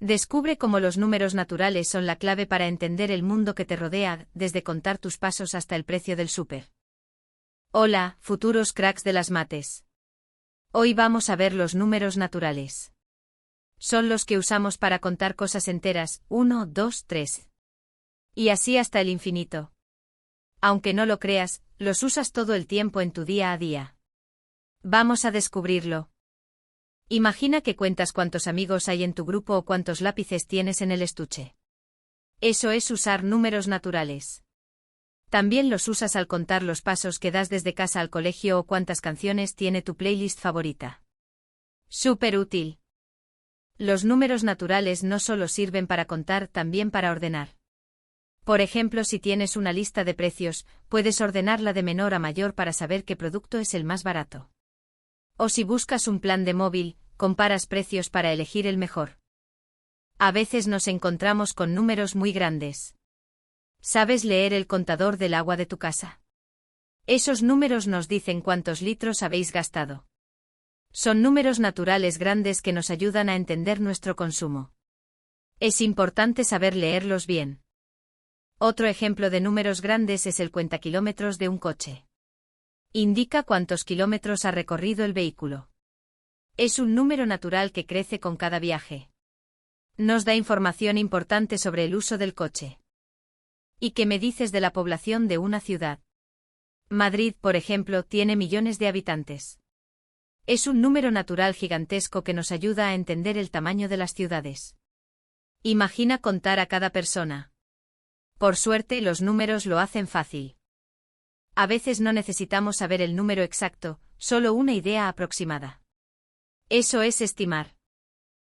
Descubre cómo los números naturales son la clave para entender el mundo que te rodea, desde contar tus pasos hasta el precio del súper. Hola, futuros cracks de las mates. Hoy vamos a ver los números naturales. Son los que usamos para contar cosas enteras, 1, 2, 3. Y así hasta el infinito. Aunque no lo creas, los usas todo el tiempo en tu día a día. Vamos a descubrirlo. Imagina que cuentas cuántos amigos hay en tu grupo o cuántos lápices tienes en el estuche. Eso es usar números naturales. También los usas al contar los pasos que das desde casa al colegio o cuántas canciones tiene tu playlist favorita. Súper útil. Los números naturales no solo sirven para contar, también para ordenar. Por ejemplo, si tienes una lista de precios, puedes ordenarla de menor a mayor para saber qué producto es el más barato. O si buscas un plan de móvil, comparas precios para elegir el mejor. A veces nos encontramos con números muy grandes. ¿Sabes leer el contador del agua de tu casa? Esos números nos dicen cuántos litros habéis gastado. Son números naturales grandes que nos ayudan a entender nuestro consumo. Es importante saber leerlos bien. Otro ejemplo de números grandes es el cuentakilómetros de un coche. Indica cuántos kilómetros ha recorrido el vehículo. Es un número natural que crece con cada viaje. Nos da información importante sobre el uso del coche. ¿Y qué me dices de la población de una ciudad? Madrid, por ejemplo, tiene millones de habitantes. Es un número natural gigantesco que nos ayuda a entender el tamaño de las ciudades. Imagina contar a cada persona. Por suerte, los números lo hacen fácil. A veces no necesitamos saber el número exacto, solo una idea aproximada. Eso es estimar.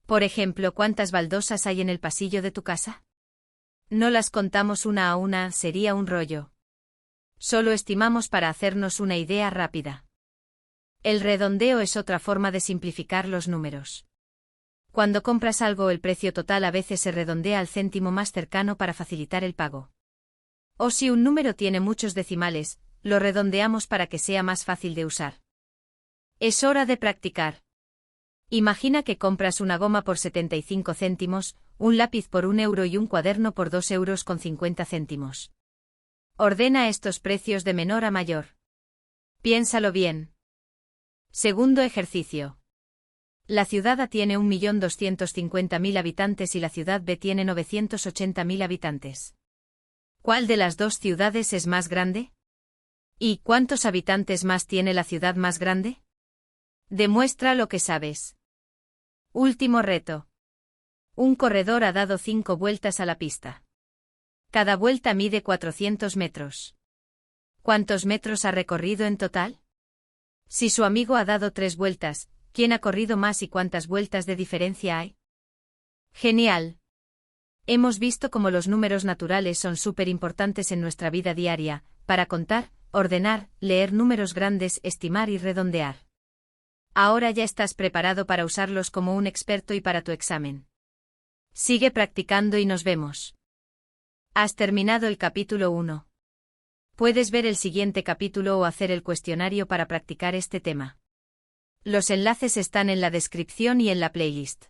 Por ejemplo, ¿cuántas baldosas hay en el pasillo de tu casa? No las contamos una a una, sería un rollo. Solo estimamos para hacernos una idea rápida. El redondeo es otra forma de simplificar los números. Cuando compras algo, el precio total a veces se redondea al céntimo más cercano para facilitar el pago. O si un número tiene muchos decimales, lo redondeamos para que sea más fácil de usar. Es hora de practicar. Imagina que compras una goma por 75 céntimos, un lápiz por 1 euro y un cuaderno por 2,50 euros. Ordena estos precios de menor a mayor. Piénsalo bien. Segundo ejercicio. La ciudad A tiene 1.250.000 habitantes y la ciudad B tiene 980.000 habitantes. ¿Cuál de las dos ciudades es más grande? ¿Y cuántos habitantes más tiene la ciudad más grande? Demuestra lo que sabes. Último reto. Un corredor ha dado 5 vueltas a la pista. Cada vuelta mide 400 metros. ¿Cuántos metros ha recorrido en total? Si su amigo ha dado 3 vueltas, ¿quién ha corrido más y cuántas vueltas de diferencia hay? Genial. Hemos visto cómo los números naturales son súper importantes en nuestra vida diaria, para contar, ordenar, leer números grandes, estimar y redondear. Ahora ya estás preparado para usarlos como un experto y para tu examen. Sigue practicando y nos vemos. Has terminado el capítulo 1. Puedes ver el siguiente capítulo o hacer el cuestionario para practicar este tema. Los enlaces están en la descripción y en la playlist.